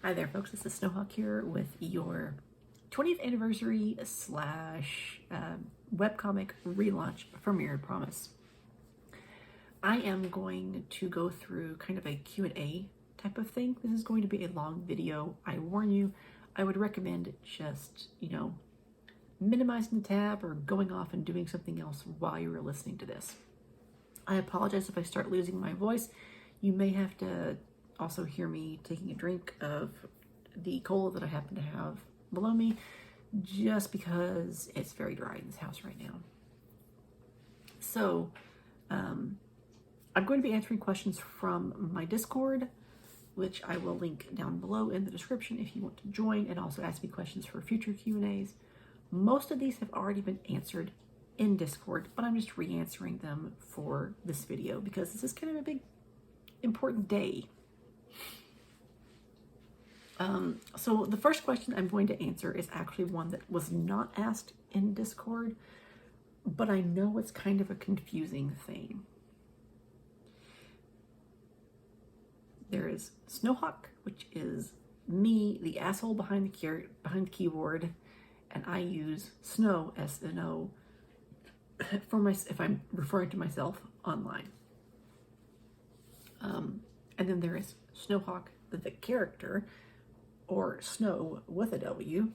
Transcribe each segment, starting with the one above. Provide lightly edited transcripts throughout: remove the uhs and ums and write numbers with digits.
Hi there, folks. This is Snowhawk here with your 20th anniversary slash webcomic relaunch for Mirrored Promise. I am going to go through kind of a Q&A type of thing. This is going to be a long video. I warn you, I would recommend just, minimizing the tab or going off and doing something else while you're listening to this. I apologize if I start losing my voice. You may have to also hear me taking a drink of the cola that I happen to have below me, just because it's very dry in this house right now. So I'm going to be answering questions from my Discord, which I will link down below in the description if you want to join and also ask me questions for future Q&As. Most of these have already been answered in Discord, but I'm just re-answering them for this video because this is kind of a big important day. So the first question I'm going to answer is actually one that was not asked in Discord, but I know it's kind of a confusing thing. There is Snowhawk, which is me, the asshole behind the keyboard, and I use Snow, S-N-O, if I'm referring to myself online. And then there is Snowhawk, the character, or Snow with a W,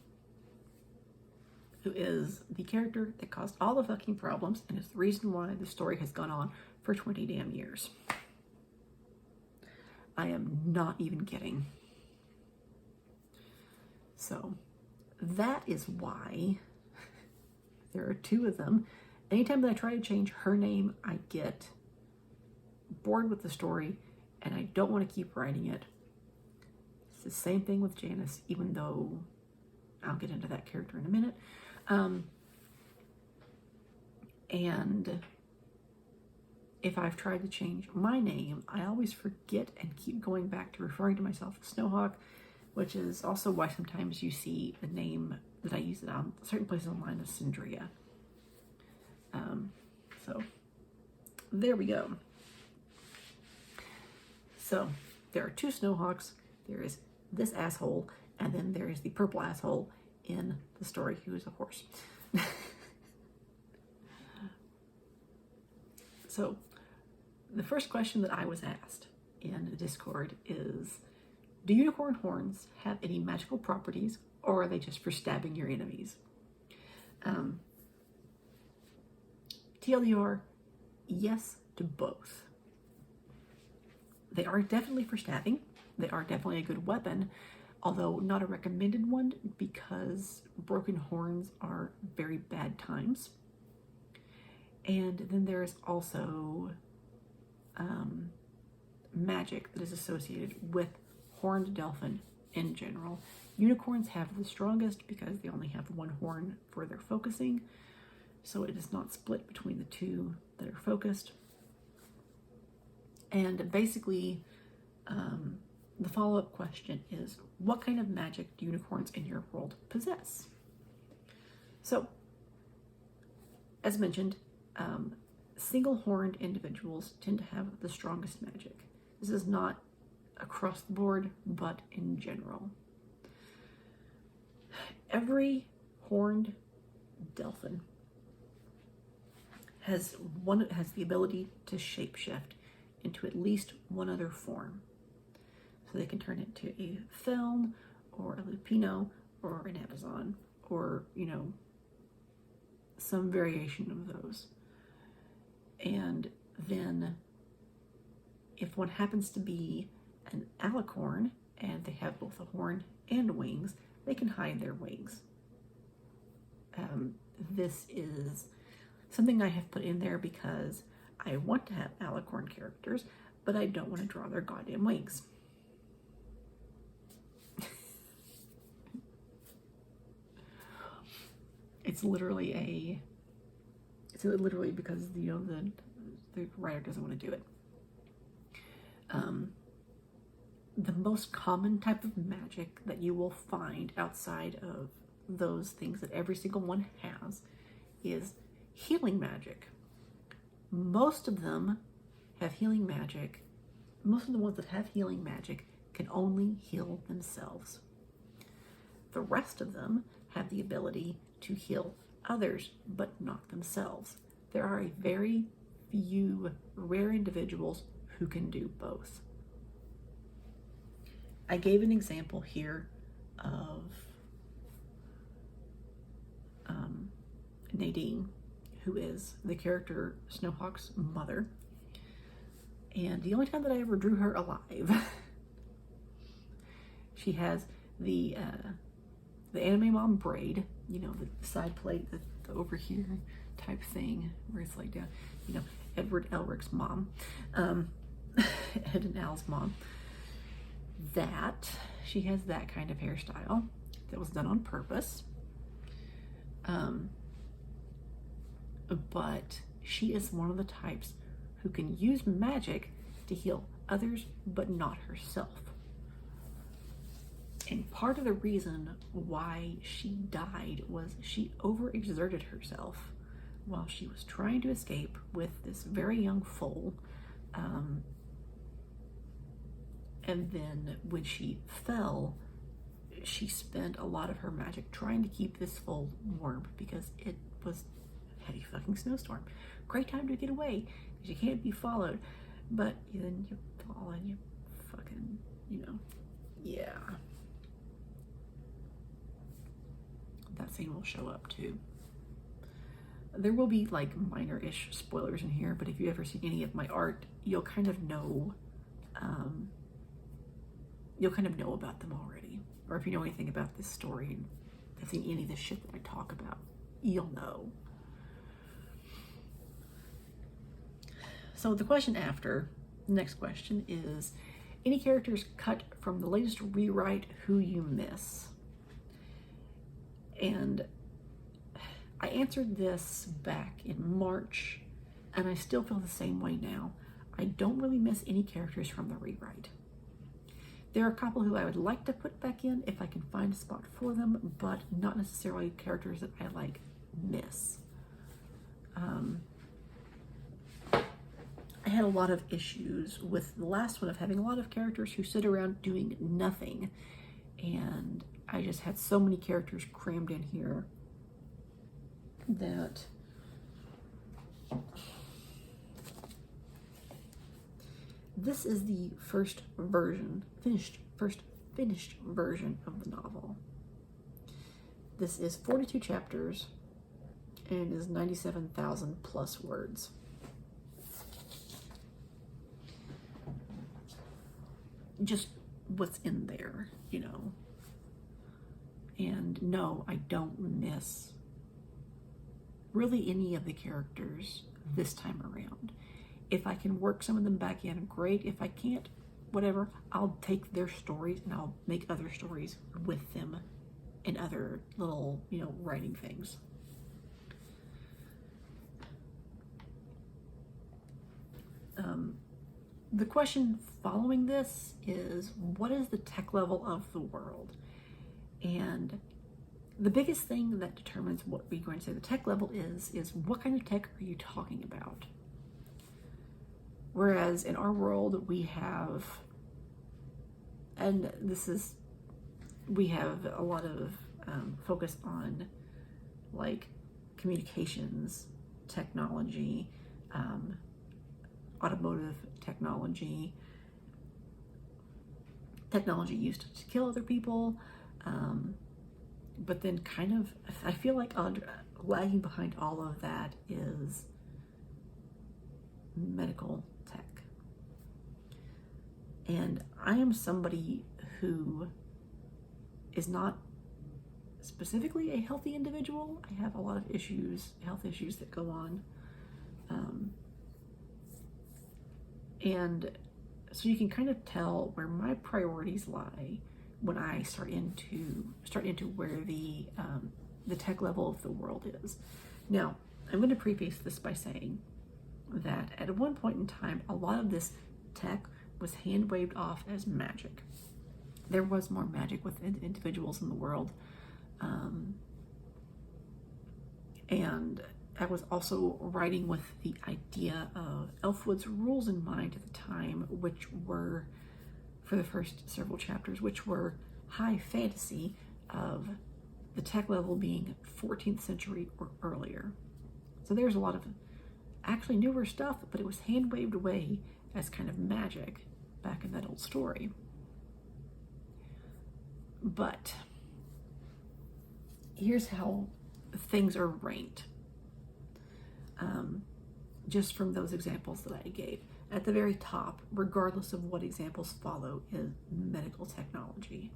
who is the character that caused all the fucking problems and is the reason why the story has gone on for 20 damn years. I am not even kidding. So that is why there are two of them. Anytime that I try to change her name, I get bored with the story and I don't want to keep writing it. It's the same thing with Janice, even though I'll get into that character in a minute. And if I've tried to change my name, I always forget and keep going back to referring to myself as Snowhawk, which is also why sometimes you see the name that I use it on certain places online as Syndria. So there we go. So there are two Snowhawks. There is this asshole, and then there is the purple asshole in the story who is a horse. So the first question that I was asked in the Discord is, do unicorn horns have any magical properties, or are they just for stabbing your enemies? TLDR, yes to both. They are definitely for stabbing. They are definitely a good weapon, although not a recommended one because broken horns are very bad times. And then there is also magic that is associated with horned dolphin in general. Unicorns have the strongest because they only have one horn for their focusing, so it is not split between the two that are focused. And basically, the follow-up question is, what kind of magic do unicorns in your world possess? So, as mentioned, single-horned individuals tend to have the strongest magic. This is not across the board, but in general. Every horned dolphin has the ability to shapeshift into at least one other form. So they can turn into a Feln, or a Lupino, or an Amazon, or, some variation of those. And then if one happens to be an alicorn, and they have both a horn and wings, they can hide their wings. This is something I have put in there because I want to have alicorn characters, but I don't want to draw their goddamn wings. It's literally because the writer doesn't want to do it. The most common type of magic that you will find outside of those things that every single one has is healing magic. Most of them have healing magic. Most of the ones that have healing magic can only heal themselves. The rest of them have the ability to heal others, but not themselves. There are a very few rare individuals who can do both. I gave an example here of Nadine, who is the character Snowhawk's mother. And the only time that I ever drew her alive, she has the anime mom braid, you know, the side plate, the over here type thing, where it's like down, you know, Edward Elric's mom, Ed and Al's mom. That, she has that kind of hairstyle that was done on purpose. But she is one of the types who can use magic to heal others, but not herself. And part of the reason why she died was she overexerted herself while she was trying to escape with this very young foal. And then when she fell, she spent a lot of her magic trying to keep this foal warm because it was a heavy fucking snowstorm. Great time to get away because you can't be followed. But then you fall and you fucking, you know, yeah. That scene will show up too. There will be like minor-ish spoilers in here, but if you ever see any of my art, you'll kind of know about them already. Or if you know anything about this story and have seen any of the shit that I talk about, you'll know. So the question after, the next question is, any characters cut from the latest rewrite who you miss? And I answered this back in March, and I still feel the same way now. I don't really miss any characters from the rewrite. There are a couple who I would like to put back in if I can find a spot for them, but not necessarily characters that I like miss. I had a lot of issues with the last one of having a lot of characters who sit around doing nothing, and I just had so many characters crammed in here that this is the finished version of the novel. This is 42 chapters and is 97,000 plus words. Just what's in there, you know. And no, I don't miss really any of the characters this time around. If I can work some of them back in, great. If I can't, whatever, I'll take their stories and I'll make other stories with them and other little, you know, writing things. The question following this is, what is the tech level of the world? And the biggest thing that determines what we're going to say the tech level is what kind of tech are you talking about? Whereas in our world, we have a lot of focus on like communications, technology, automotive technology used to kill other people, but then kind of, I feel like lagging behind all of that is medical tech. And I am somebody who is not specifically a healthy individual. I have a lot of health issues that go on. And so you can kind of tell where my priorities lie when I start into where the tech level of the world is. Now, I'm going to preface this by saying that at one point in time, a lot of this tech was hand waved off as magic. There was more magic within individuals in the world, and I was also writing with the idea of Elfwood's rules in mind at the time, which were for the first several chapters, which were high fantasy of the tech level being 14th century or earlier. So there's a lot of actually newer stuff, but it was hand waved away as kind of magic back in that old story. But here's how things are ranked, just from those examples that I gave. At the very top, regardless of what examples follow, is medical technology.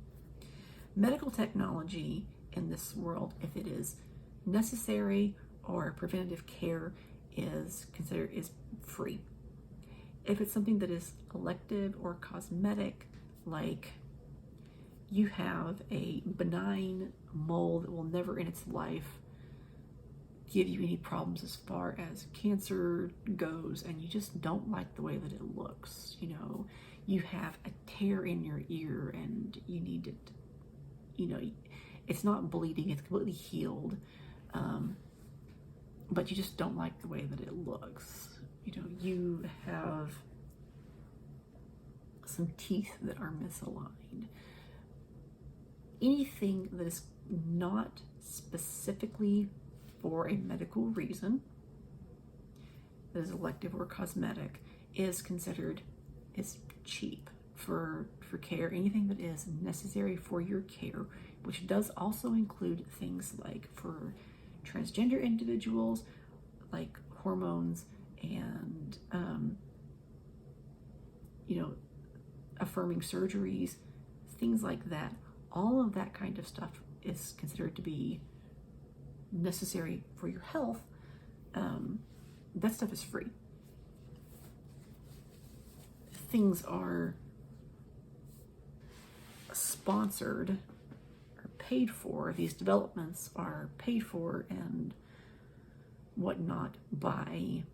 Medical technology in this world, if it is necessary or preventative care, is free. If it's something that is elective or cosmetic, like you have a benign mole that will never in its life give you any problems as far as cancer goes, and you just don't like the way that it looks, you have a tear in your ear and you need it, it's not bleeding, it's completely healed, but you just don't like the way that it looks. You have some teeth that are misaligned. Anything that is not specifically for a medical reason, that is elective or cosmetic, is considered is cheap for care. Anything that is necessary for your care, which does also include things like for transgender individuals, like hormones and affirming surgeries, things like that. All of that kind of stuff is considered to be necessary for your health. That stuff is free. Things are sponsored or paid for. These developments are paid for and whatnot by,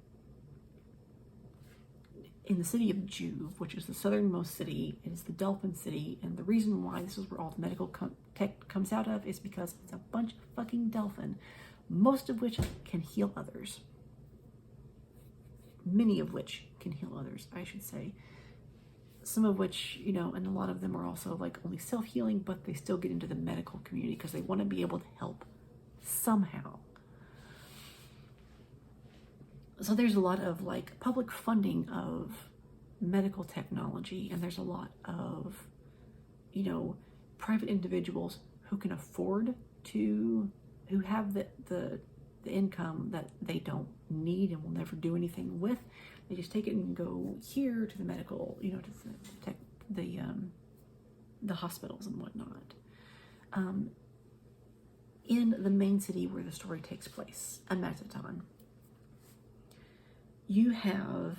in the city of Juve, which is the southernmost city. It is the dolphin city, and the reason why this is where all the medical tech comes out of is because it's a bunch of fucking dolphin, most of which can heal others. Many of which can heal others, I should say. Some of which, and a lot of them are also like only self-healing, but they still get into the medical community because they want to be able to help somehow. So there's a lot of like public funding of medical technology, and there's a lot of, private individuals who can afford to, who have the income that they don't need and will never do anything with. They just take it and go here to the medical, to the hospitals and whatnot. In the main city where the story takes place, Amataton, you have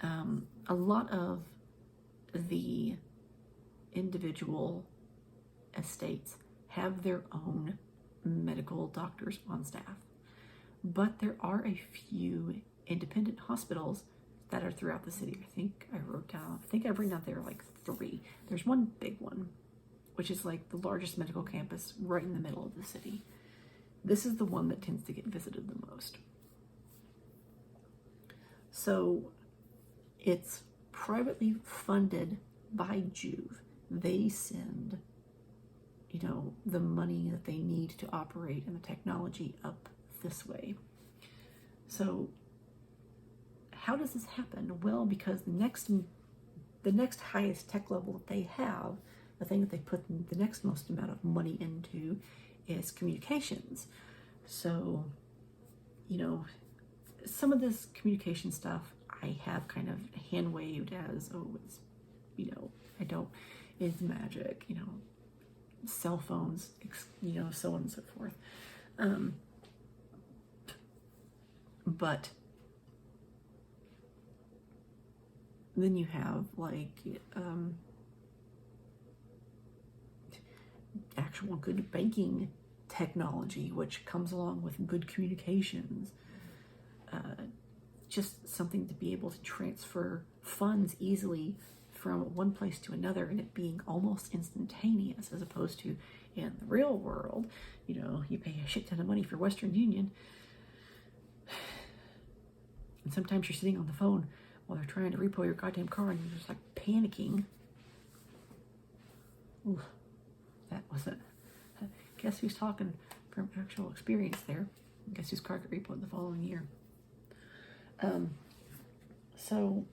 a lot of the individual estates have their own medical doctors on staff, but there are a few independent hospitals that are throughout the city. I think I've written down there like 3. There's one big one, which is like the largest medical campus right in the middle of the city. This is the one that tends to get visited the most. So it's privately funded by Juve. They send, the money that they need to operate and the technology up this way. So how does this happen? Well, because the next highest tech level that they have, the thing that they put the next most amount of money into, is communications. So, some of this communication stuff I have kind of hand waved as, it's, it's magic, cell phones, so on and so forth. But then you have like actual good banking technology, which comes along with good communications. Just something to be able to transfer funds easily from one place to another, and it being almost instantaneous, as opposed to in the real world, you pay a shit ton of money for Western Union, and sometimes you're sitting on the phone while they're trying to repo your goddamn car and you're just like panicking. Ooh, that wasn't. Guess who's talking from actual experience there? Guess whose car got repoed the following year? So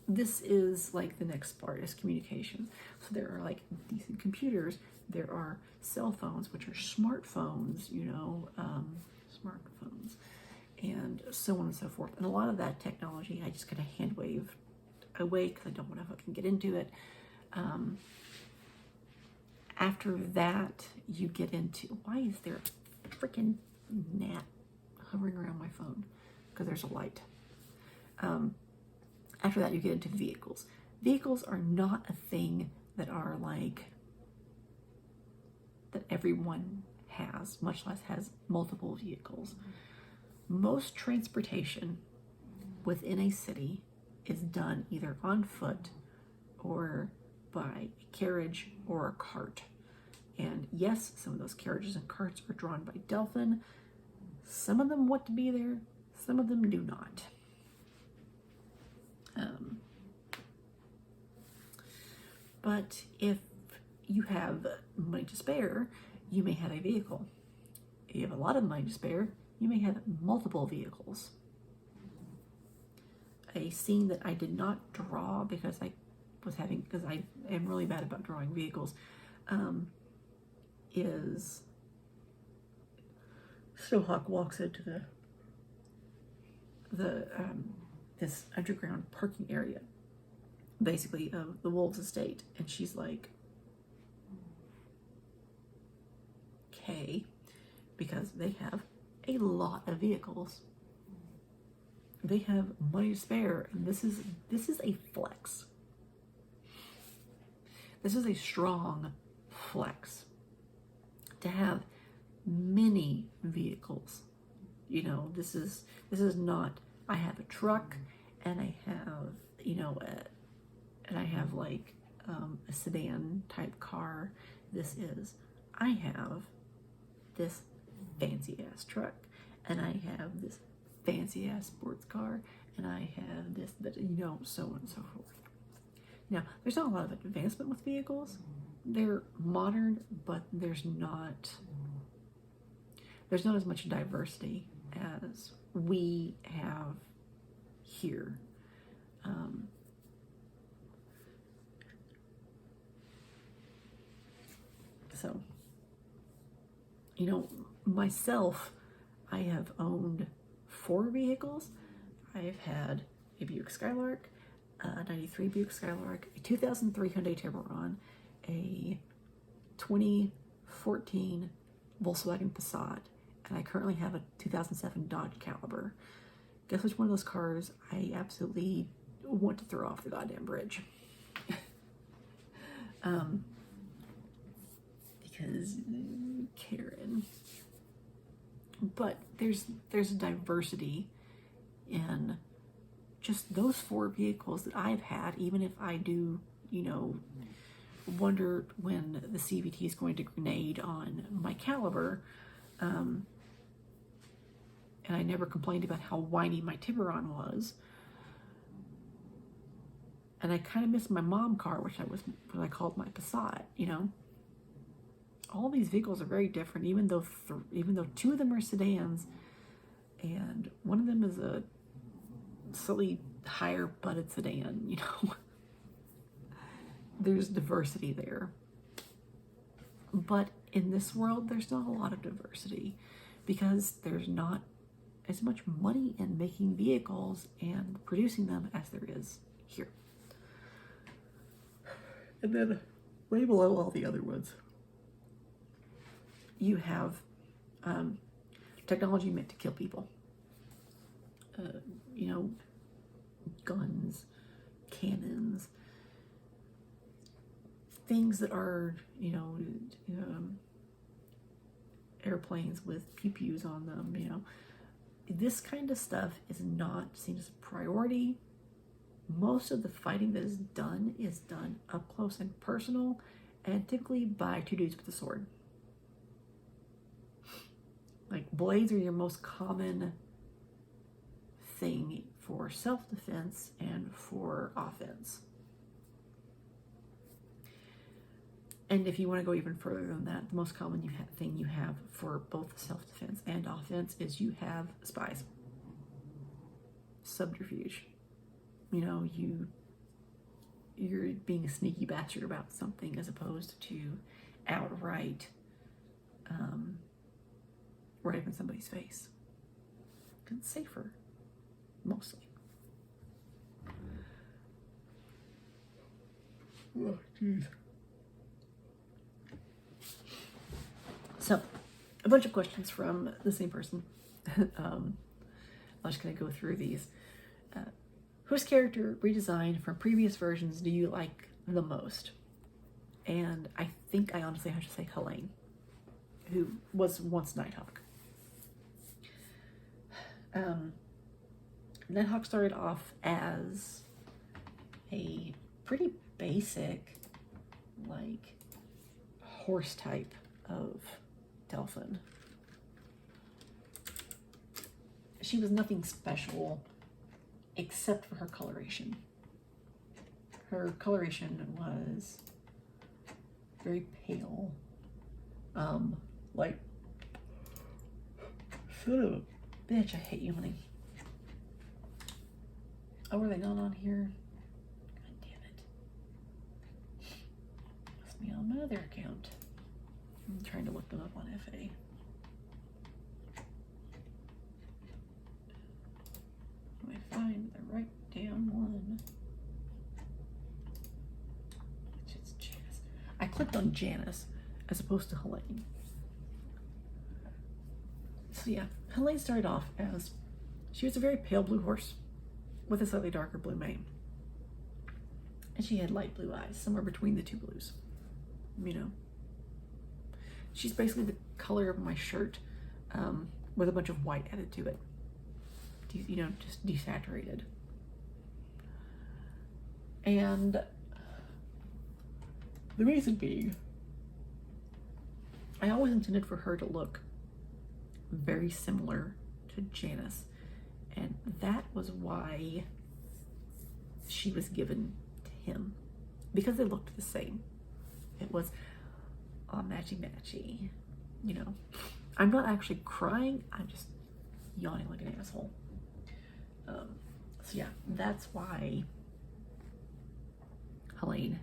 this is like the next part is communication. So there are like decent computers. There are cell phones, which are smartphones, smartphones, and so on and so forth. And a lot of that technology, I just kind of hand wave away because I don't want to fucking get into it. After that, you get into, why is there a freaking gnat hovering around my phone? Because there's a light. After that, you get into vehicles. Vehicles are not a thing that are like, that everyone has, much less has multiple vehicles. Most transportation within a city is done either on foot or by a carriage or a cart. And yes, some of those carriages and carts are drawn by Delphin. Some of them want to be there, some of them do not. But if you have money to spare, you may have a vehicle. If you have a lot of money to spare, you may have multiple vehicles. A scene that I did not draw because I am really bad about drawing vehicles, is Snowhawk walks into this underground parking area, basically of the Wolves estate, and she's like, okay, because they have a lot of vehicles. They have money to spare, and this is a flex. This is a strong flex to have many vehicles. This is not, I have a truck and I have, and I have like a sedan type car. This is, I have this fancy ass truck and I have this fancy ass sports car and I have this, so on and so forth. Now, there's not a lot of advancement with vehicles. They're modern, but there's not as much diversity as we have here. So, myself, I have owned 4 vehicles. I've had a Buick Skylark, a 93 Buick Skylark, a 2003 Hyundai Tiburon, a 2014 Volkswagen Passat, and I currently have a 2007 Dodge Caliber. Guess which one of those cars I absolutely want to throw off the goddamn bridge? Because Karen. But there's a diversity in just those 4 vehicles that I've had, even if I do, wonder when the CVT is going to grenade on my Caliber. And I never complained about how whiny my Tiburon was. And I kind of miss my mom car, which I called my Passat, All these vehicles are very different, even though 2 of them are sedans, and one of them is a slightly higher butted sedan, There's diversity there. But in this world, there's not a lot of diversity because there's not as much money in making vehicles and producing them as there is here. And then way below all the other ones, you have technology meant to kill people. Guns, cannons, things that are, airplanes with pew-pews on them, This kind of stuff is not seen as a priority. Most of the fighting that is done up close and personal, and typically by 2 dudes with a sword. Like, blades are your most common thing for self-defense and for offense. And if you want to go even further than that, the most common thing you have for both self-defense and offense is you have spies. Subterfuge. You know, you're being a sneaky bastard about something as opposed to outright right up in somebody's face. It's safer, mostly. Oh, jeez. So, a bunch of questions from the same person. I'm just going to go through these. Whose character redesign from previous versions do you like the most? And I think I honestly have to say Helene, who was once Nighthawk. Nighthawk started off as a pretty basic, like, horse type of Delphin. She was nothing special except for her coloration. Her coloration was very pale. Like, son of a bitch, I hate yawning. Oh, are they not on here? God damn it. Must be on my other account. I'm trying to look them up on FA. Let me find the right damn one. It's Janice. I clicked on Janice as opposed to Helene. So yeah, Helene started off as, she was a very pale blue horse with a slightly darker blue mane. And she had light blue eyes, somewhere between the two blues. You know. She's basically the color of my shirt, with a bunch of white added to it. You know, just desaturated. And the reason being, I always intended for her to look very similar to Janice, and that was why she was given to him, because they looked the same. It was all matchy-matchy, you know. I'm not actually crying, I'm just yawning like an asshole. So yeah, that's why Helene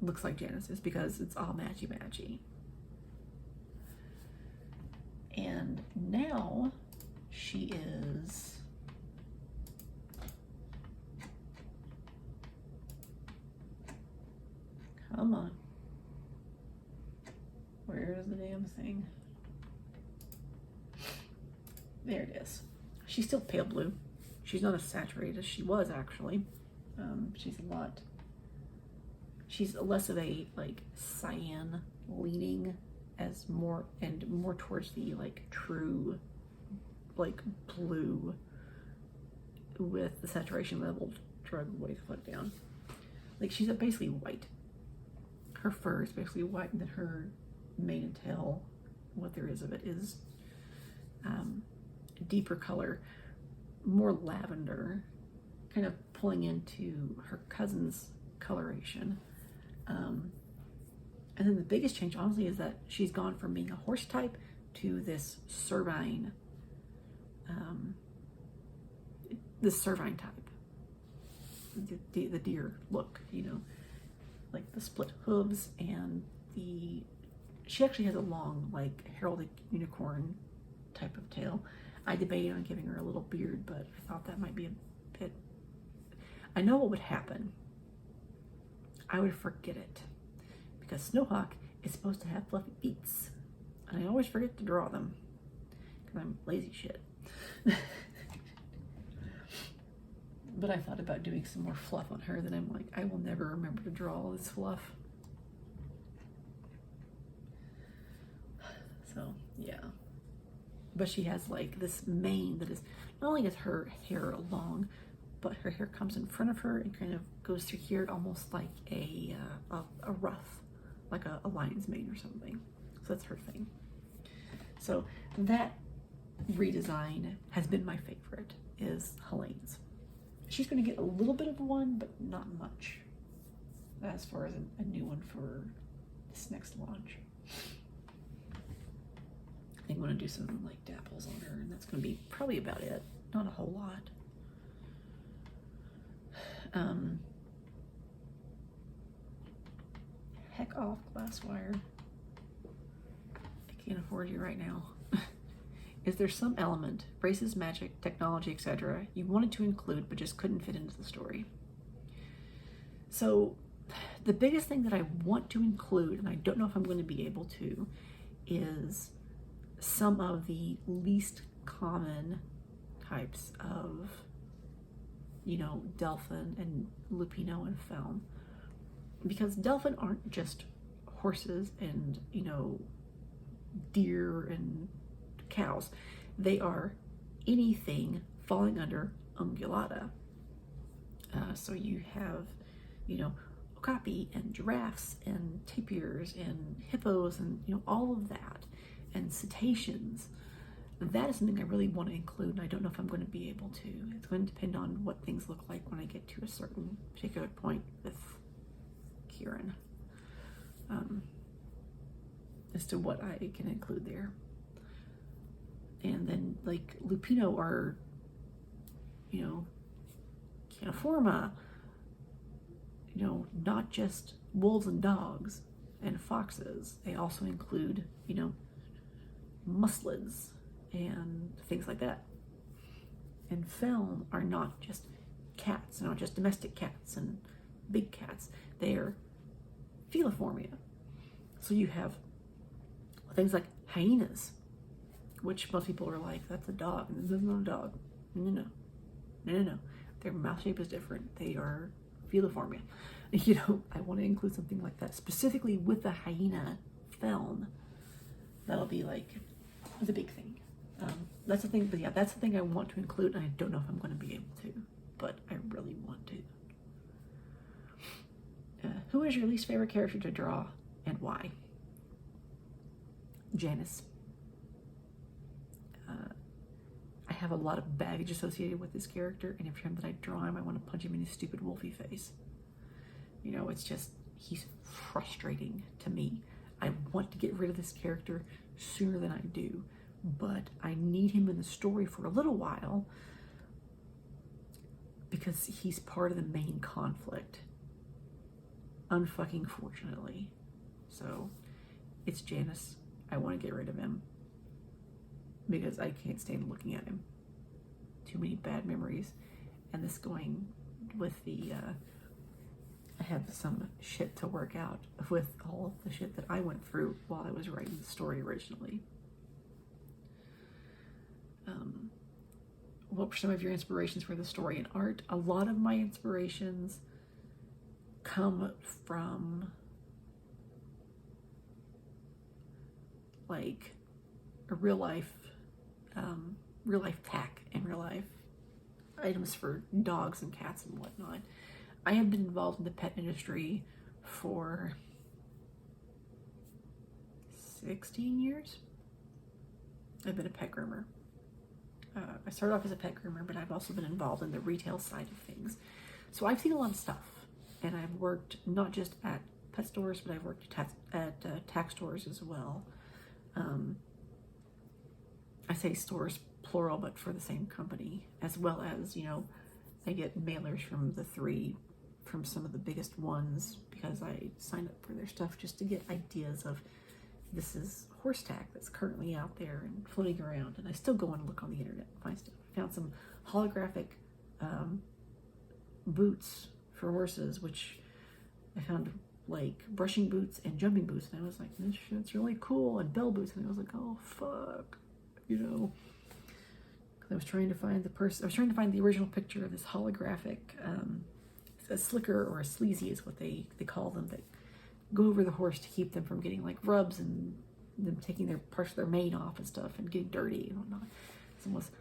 looks like Janice, is because it's all matchy-matchy. And now she is come on. Where's the damn thing? There it is. She's still pale blue. She's not as saturated as she was, actually. She's less of a, like, cyan leaning as more towards the, like, true, like, blue with the saturation level drug way the fuck down. Like, she's basically white. Her fur is basically white, and then her mane and tail, what there is of it, is deeper color, more lavender, kind of pulling into her cousin's coloration. And then the biggest change, honestly, is that she's gone from being a horse type to this cervine type, the deer look, you know, like the split hooves, and she actually has a long, like, heraldic unicorn type of tail. I debated on giving her a little beard, but I thought that might be a bit, I know what would happen. I would forget it, because Snowhawk is supposed to have fluffy beats, and I always forget to draw them, because I'm lazy shit. But I thought about doing some more fluff on her, then I'm like, I will never remember to draw all this fluff. So, yeah. But she has, like, this mane that is, not only is her hair long, but her hair comes in front of her and kind of goes through here, almost like a ruff, like a lion's mane or something. So that's her thing. So that redesign has been my favorite. is Helene's. She's going to get a little bit of one, but not much as far as a new one for this next launch. I think I'm going to do some like dapples on her, and that's going to be probably about it. Not a whole lot. Heck off, Glasswire. I can't afford you right now. Is there some element, races, magic, technology, etc., you wanted to include but just couldn't fit into the story? So the biggest thing that I want to include, and I don't know if I'm going to be able to, is some of the least common types of, Delphin and Lupino and Feln. Because Delphin aren't just horses and, deer and cows. They are anything falling under ungulata. So you have, okapi and giraffes and tapirs and hippos and, all of that, and cetaceans. That is something I really want to include, and I don't know if I'm going to be able to. It's going to depend on what things look like when I get to a certain particular point with Kieran, as to what I can include there. And then, like, Lupino are, Caniforma, not just wolves and dogs and foxes. They also include, mustelids and things like that. And Feln are not just cats, not just domestic cats and big cats. They are Feliformia. So you have things like hyenas, which most people are like, that's a dog. And this is not a dog. No. Their mouth shape is different. They are Feliformia. I want to include something like that, specifically with the hyena Feln. That'll be like the big thing. That's the thing, but yeah, that's the thing I want to include, and I don't know if I'm going to be able to, but I really want to. Who is your least favorite character to draw, and why? Janice. I have a lot of baggage associated with this character, and every time that I draw him, I want to punch him in his stupid wolfy face. It's just, he's frustrating to me. I want to get rid of this character sooner than I do, but I need him in the story for a little while because he's part of the main conflict. Unfucking fortunately. So it's Janice. I want to get rid of him because I can't stand looking at him. Too many bad memories. And this going with the, I have some shit to work out with all the shit that I went through while I was writing the story originally. What were some of your inspirations for the story and art? A lot of my inspirations come from like a real life tack and real life items for dogs and cats and whatnot. I have been involved in the pet industry for 16 years. I've been a pet groomer. I started off as a pet groomer, but I've also been involved in the retail side of things. So I've seen a lot of stuff, and I've worked not just at pet stores, but I've worked at tack stores as well. I say stores plural, but for the same company, as well as, I get mailers from from some of the biggest ones because I signed up for their stuff just to get ideas of this is horse tack that's currently out there and floating around, and I still go and look on the internet and find stuff. I found some holographic boots for horses, which I found like brushing boots and jumping boots, and I was like, this shit's really cool, and bell boots, and I was like, oh fuck, I was trying to find the original picture of this holographic, a slicker or a sleazy is what they call them, that go over the horse to keep them from getting like rubs and them taking their parts of their mane off and stuff and getting dirty and whatnot. It's almost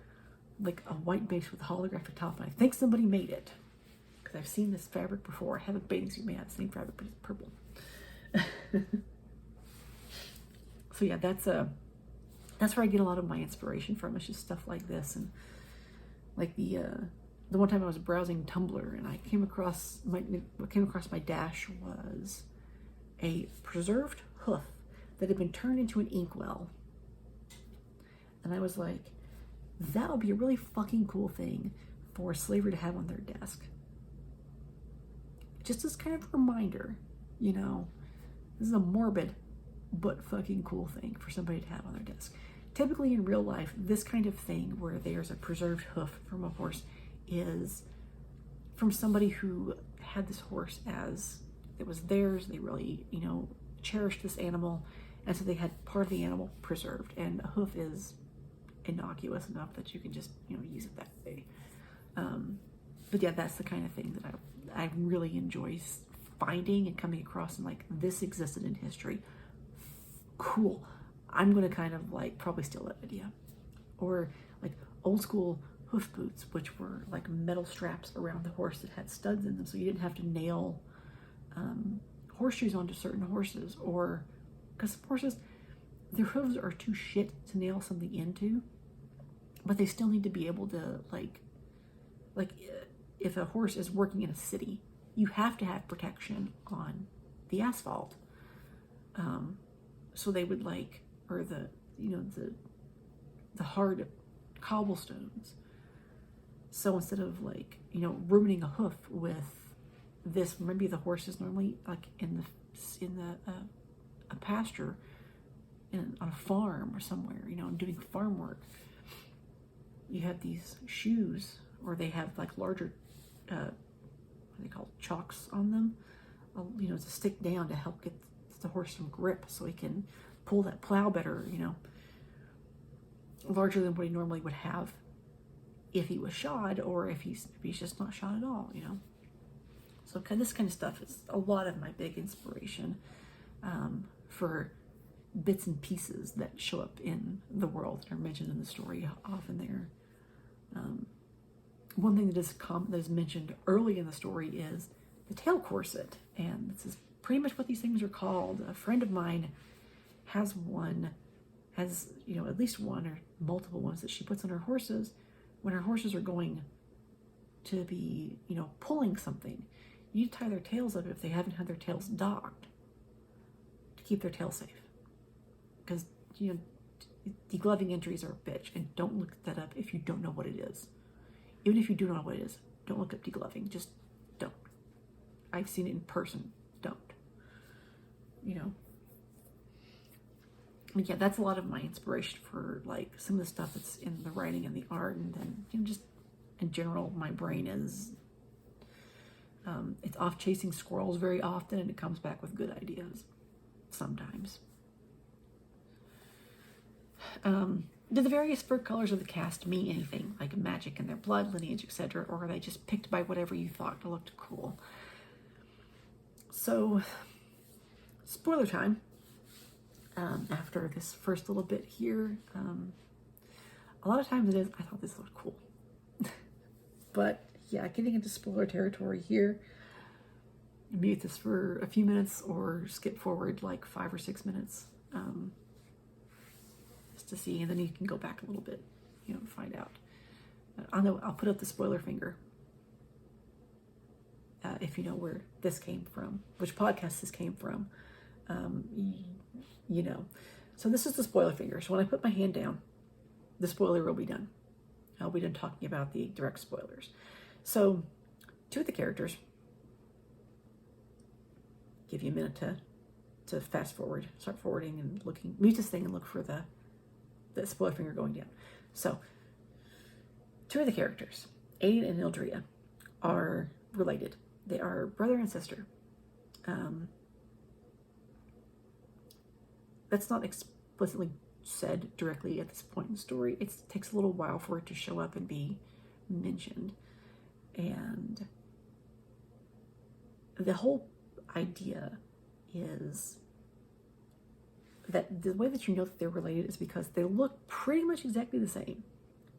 like a white base with a holographic top, and I think somebody made it because I've seen this fabric before. I have a bathing suit made out of the same fabric, but it's purple. So yeah, that's where I get a lot of my inspiration from. It's just stuff like this, and Like the one time I was browsing Tumblr and I came across my dash was a preserved hoof that had been turned into an inkwell. And I was like, that would be a really fucking cool thing for a slaver to have on their desk. Just as kind of a reminder, you know, this is a morbid but fucking cool thing for somebody to have on their desk. Typically in real life, this kind of thing where there's a preserved hoof from a horse is from somebody who had this horse as it was theirs. They really, you know, cherished this animal, and so they had part of the animal preserved. And a hoof is innocuous enough that you can just, you know, use it that way. But yeah, that's the kind of thing that I really enjoy finding and coming across, and like, this existed in history. Cool. I'm gonna kind of like probably steal that idea. Or like old school hoof boots, which were like metal straps around the horse that had studs in them, so you didn't have to nail horseshoes onto certain horses. Or because horses, their hooves are too shit to nail something into, but they still need to be able to like if a horse is working in a city, you have to have protection on the asphalt. So they would like, or the, you know, the hard cobblestones. So instead of like, you know, ruining a hoof with this, maybe the horse is normally like in a pasture on a farm or somewhere, you know, doing farm work. You have these shoes, or they have like larger, what are they called, chocks on them, you know, to stick down to help get the horse some grip so he can pull that plow better, you know, larger than what he normally would have if he was shod, or if he's just not shod at all, you know. So this kind of stuff is a lot of my big inspiration for bits and pieces that show up in the world and are mentioned in the story often there. One thing that is mentioned early in the story is the tail corset, and this is pretty much what these things are called. A friend of mine has you know, at least one or multiple ones that she puts on her horses when her horses are going to be, you know, pulling something. You need to tie their tails up if they haven't had their tails docked to keep their tail safe. Because, you know, degloving injuries are a bitch, and don't look that up if you don't know what it is. Even if you do know what it is, don't look up degloving. Just don't. I've seen it in person. Don't. You know. And yeah, that's a lot of my inspiration for like some of the stuff that's in the writing and the art, and then, you know, just in general, my brain is it's off chasing squirrels very often, and it comes back with good ideas sometimes. Do the various fur colors of the cast mean anything, like magic in their blood, lineage, etc., or are they just picked by whatever you thought looked cool? So, spoiler time. After this first little bit here, a lot of times it is, I thought this looked cool. But yeah, getting into spoiler territory here, mute this for a few minutes or skip forward like 5 or 6 minutes. To see, and then you can go back a little bit, you know, find out. I'll put up the spoiler finger if you know where this came from, which podcast this came from, you know. So this is the spoiler finger. So when I put my hand down, the spoiler will be done. I'll be done talking about the direct spoilers. So 2 of the characters, give you a minute to fast forward, start forwarding and looking, mute this thing and look for the spoiler finger going down. So 2 of the characters, Aiden and Ildria, are related. They are brother and sister. That's not explicitly said directly at this point in the story. It takes a little while for it to show up and be mentioned. And the whole idea is that the way that you know that they're related is because they look pretty much exactly the same.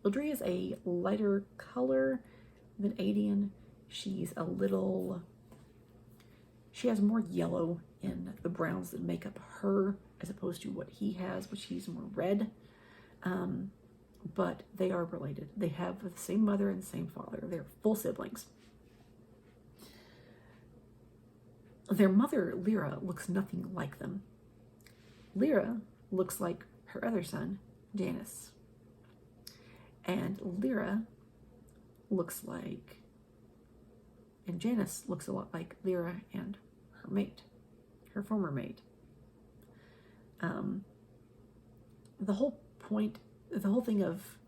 Ildria is a lighter color than Aiden. She has more yellow in the browns that make up her, as opposed to what he has, which he's more red. but they are related. They have the same mother and the same father. They're full siblings. Their mother, Lyra, looks nothing like them. Lyra looks like her other son, Janus. And Lyra looks like, and Janus looks a lot like Lyra and her mate, her former mate. The whole thing of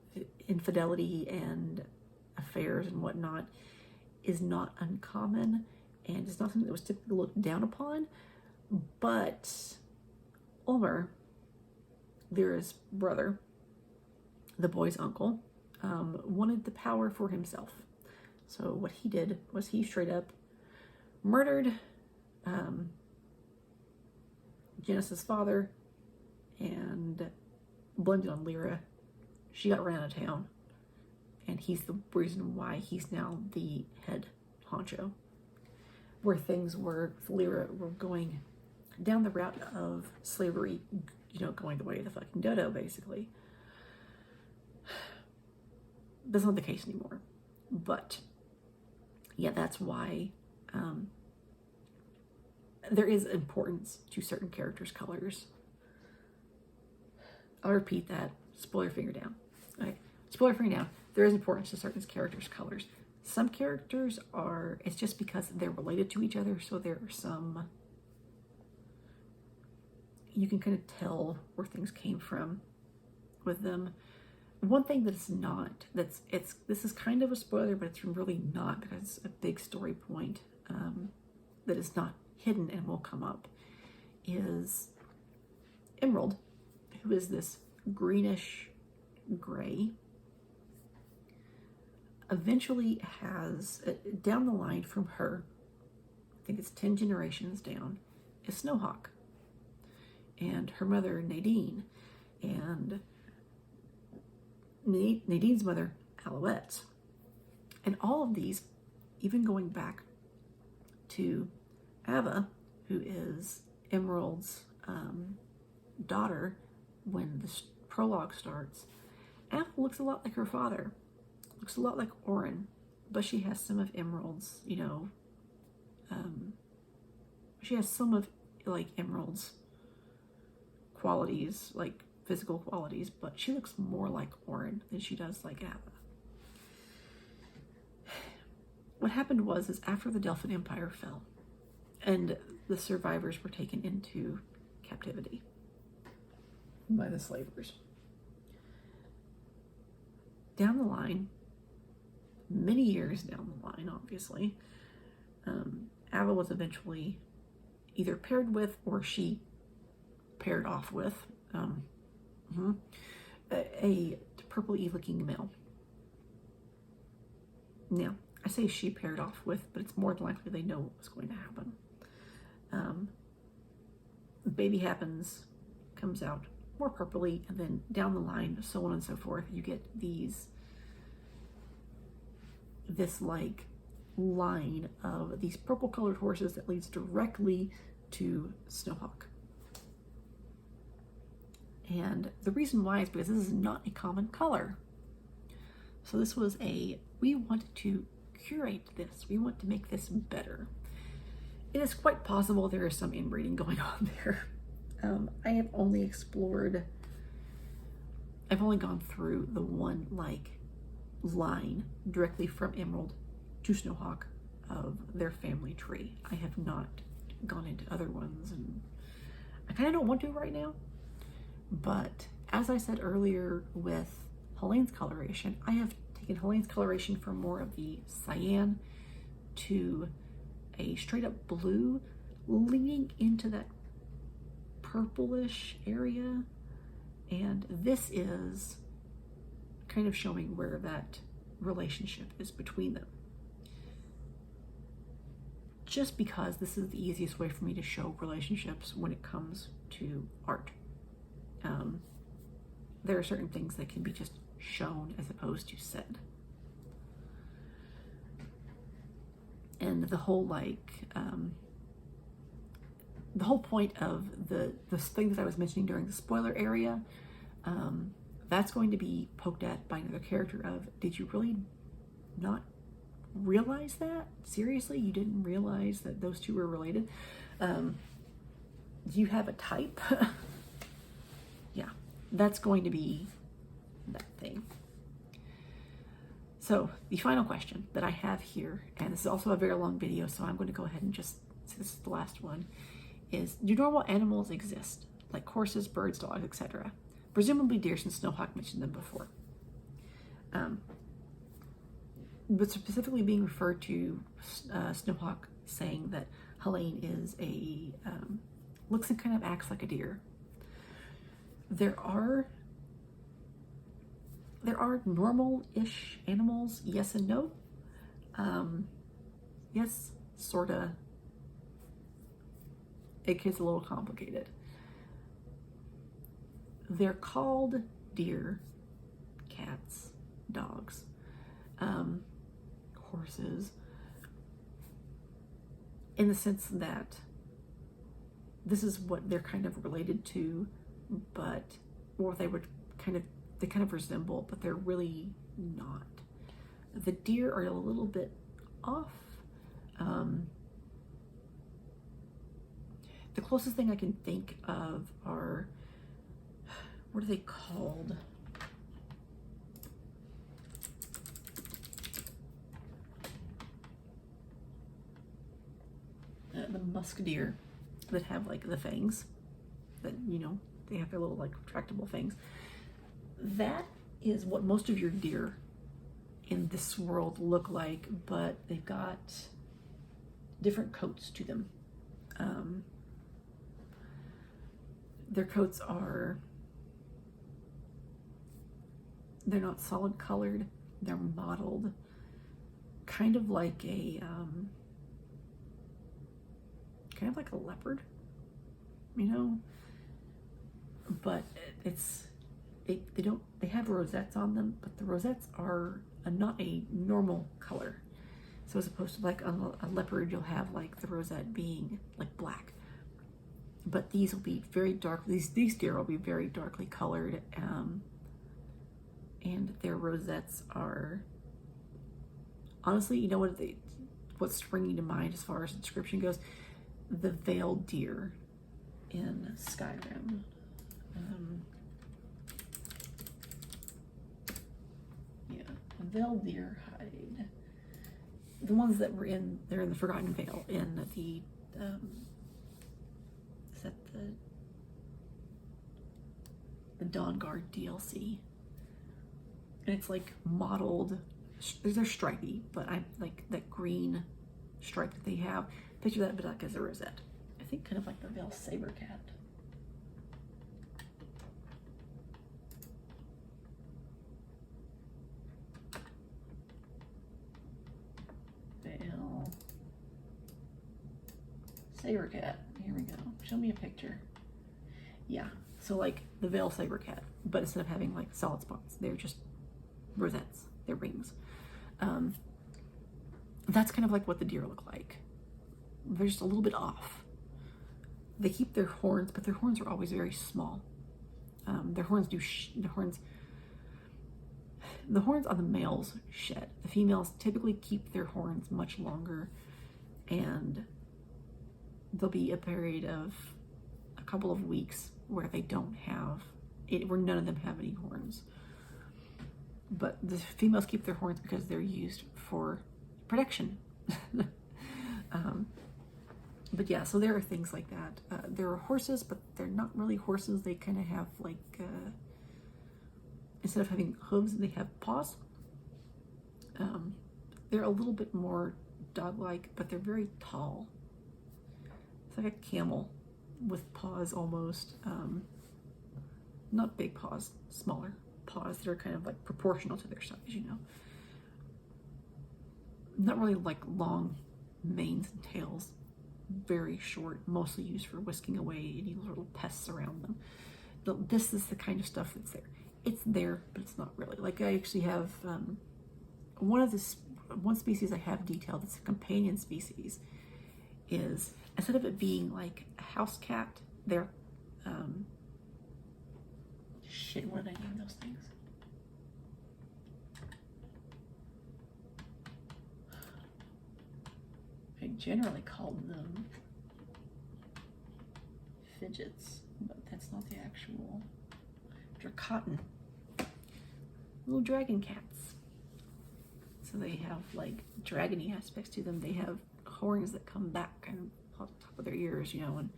infidelity and affairs and whatnot is not uncommon, and it's not something that was typically looked down upon, but Ulmer, Lyra's brother, the boy's uncle, wanted the power for himself. So what he did was he straight up murdered Janus's father and blamed it on Lyra. She got run out of town, and he's the reason why he's now the head honcho. Where things were, Lyra were going down the route of slavery, going the way of the fucking dodo, basically. That's not the case anymore. But yeah, that's why there is importance to certain characters' colors. I'll repeat that. Spoiler finger down. Okay. Spoiler finger down. There is importance to certain characters' colors. Some characters it's just because they're related to each other, so there are some, you can kind of tell where things came from with them. One thing this is kind of a spoiler, but it's really not, because it's a big story point that is not hidden and will come up, is Emerald, who is this greenish gray, eventually has, down the line from her, I think it's 10 generations down, is Snowhawk. And her mother, Nadine, and Nadine's mother, Alouette. And all of these, even going back to Ava, who is Emerald's daughter, when the prologue starts, Ava looks a lot like her father. Looks a lot like Orin, but she has some of Emerald's, she has some of like Emerald's qualities, like physical qualities, but she looks more like Orin than she does like Ava. What happened is after the Delphin Empire fell and the survivors were taken into captivity by the slavers, down the line, many years down the line, obviously, Ava was eventually either paired with, or she paired off with, a purple-y looking male. Now, I say she paired off with, but it's more than likely they know what was going to happen. Baby happens, comes out more purpley, and then down the line, so on and so forth, you get this like line of these purple colored horses that leads directly to Snowhawk. And the reason why is because this is not a common color. So this was we want to curate this. We want to make this better. It is quite possible there is some inbreeding going on there. I have only gone through the one like line directly from Emerald to Snowhawk of their family tree. I have not gone into other ones, and I kind of don't want to right now. But as I said earlier with Helene's coloration, I have taken Helene's coloration from more of the cyan to a straight up blue, leaning into that purplish area. And this is kind of showing where that relationship is between them. Just because this is the easiest way for me to show relationships when it comes to art. There are certain things that can be just shown as opposed to said. And the whole the whole point of the thing that I was mentioning during the spoiler area, that's going to be poked at by another character of, did you really not realize that? Seriously, you didn't realize that those two were related? Do you have a type? Yeah, that's going to be that thing. So the final question that I have here, and this is also a very long video, so I'm going to go ahead and just, this is the last one, is, do normal animals exist? Like horses, birds, dogs, etc. Presumably deer, since Snowhawk mentioned them before. But specifically being referred to Snowhawk saying that Helene is a, looks and kind of acts like a deer. There are normal-ish animals, yes and no. Yes, sorta. It gets a little complicated. They're called deer, cats, dogs, horses, in the sense that this is what they're kind of related to, but, or they kind of resemble, but they're really not. The deer are a little bit off. The closest thing I can think of are, what are they called? The musk deer that have like the fangs that, you know, they have their little like retractable fangs. That is what most of your deer in this world look like, but they've got different coats to them. Their coats are, they're not solid colored, they're mottled, kind of like a leopard, you know, but they have rosettes on them, but the rosettes are not a normal color. So as opposed to like a leopard, you'll have like the rosette being like black, but these will be very dark. These deer will be very darkly colored, and their rosettes are, honestly, you know what's springing to mind as far as the description goes? The veiled deer in Skyrim. Yeah, a veiled deer hide. The ones that were they're in the Forgotten Vale in the, is that the Dawnguard DLC? And it's like mottled, they're stripy, but I like that green stripe that they have. Picture that, but like as a rosette. I think kind of like the Veil Saber Cat. Veil Saber Cat. Here we go. Show me a picture. Yeah, so like the Veil Saber Cat, but instead of having like solid spots, they're just rosettes. They're rings. That's kind of like what the deer look like. They're just a little bit off. They keep their horns, but their horns are always very small. Their horns the horns on the males shed. The females typically keep their horns much longer, and there'll be a period of a couple of weeks where they don't have it, where none of them have any horns. But the females keep their horns because they're used for protection. But yeah, so there are things like that. There are horses, but they're not really horses. They kind of have like, instead of having hooves, they have paws. They're a little bit more dog-like, but they're very tall. It's like a camel with paws almost. Not big paws, smaller paws that are kind of like proportional to their size, you know. Not really like long manes and tails. Very short, mostly used for whisking away any little pests around them. This is the kind of stuff that's there. It's there, but it's not really. Like I actually have one species I have detailed. It's a companion species. Is instead of it being like a house cat, they're Shit, what did I name those things? I generally called them fidgets, but that's not the actual. They're cotton. Little dragon cats. So they have like dragony aspects to them. They have horns that come back kind of on top of their ears, you know, and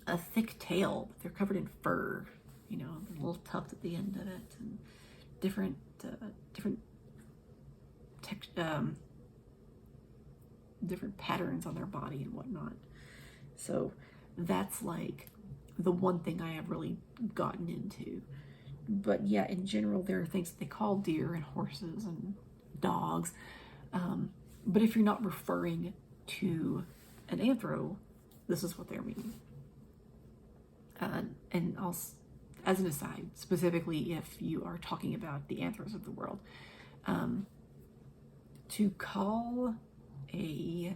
a thick tail. They're covered in fur, you know, a little tuft at the end of it, and different patterns on their body and whatnot. So that's like the one thing I have really gotten into. But yeah, in general, there are things that they call deer and horses and dogs. But if you're not referring to an anthro, this is what they're meaning. And also, as an aside, specifically if you are talking about the anthros of the world, to call a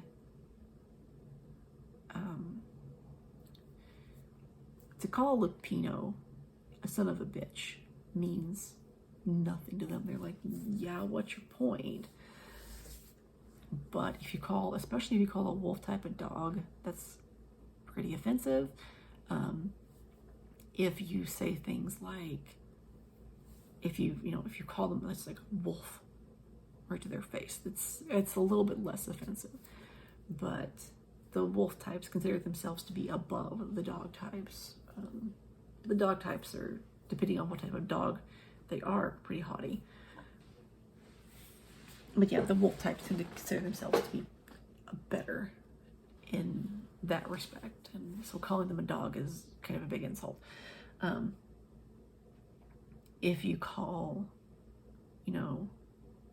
Lupino a son of a bitch means nothing to them. They're like, yeah, what's your point? But if you call, especially if you call a wolf type a dog, that's pretty offensive. If you say things like, if you call them, it's like wolf right to their face, it's a little bit less offensive. But the wolf types consider themselves to be above the dog types. The dog types are, depending on what type of dog they are, pretty haughty. But yeah, the wolf types tend to consider themselves to be better in that respect. And so calling them a dog is kind of a big insult. If you call, you know,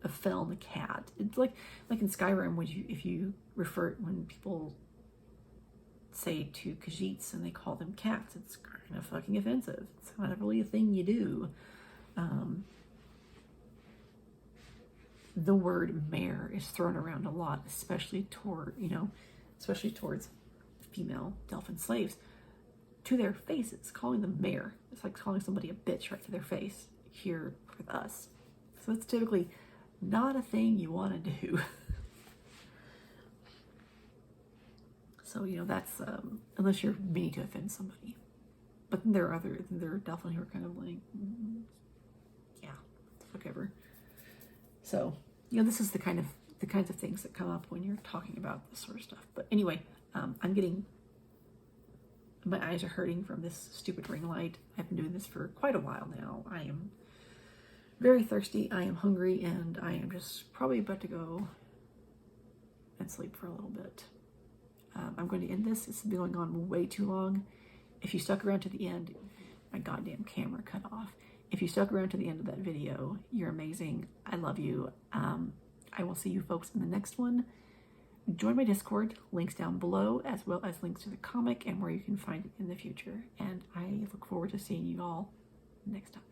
a feln a cat, it's like in Skyrim, when people say to Khajiits and they call them cats, it's kind of fucking offensive. It's not really a thing you do. The word mare is thrown around a lot, especially towards female Delphin slaves, to their faces. Calling them mare, it's like calling somebody a bitch right to their face here with us. So it's typically not a thing you want to do. So, you know, that's, unless you're meaning to offend somebody. But then there are Delphin who are kind of like, yeah, fuck ever. So, you know, this is the kinds of things that come up when you're talking about this sort of stuff. But anyway, my eyes are hurting from this stupid ring light. I've been doing this for quite a while now. I am very thirsty, I am hungry, and I am just probably about to go and sleep for a little bit. I'm going to end this. It's been going on way too long. If you stuck around to the end, my goddamn camera cut off. If you stuck around to the end of that video, you're amazing. I love you. I will see you folks in the next one. Join my Discord, links down below, as well as links to the comic and where you can find it in the future. And I look forward to seeing you all next time.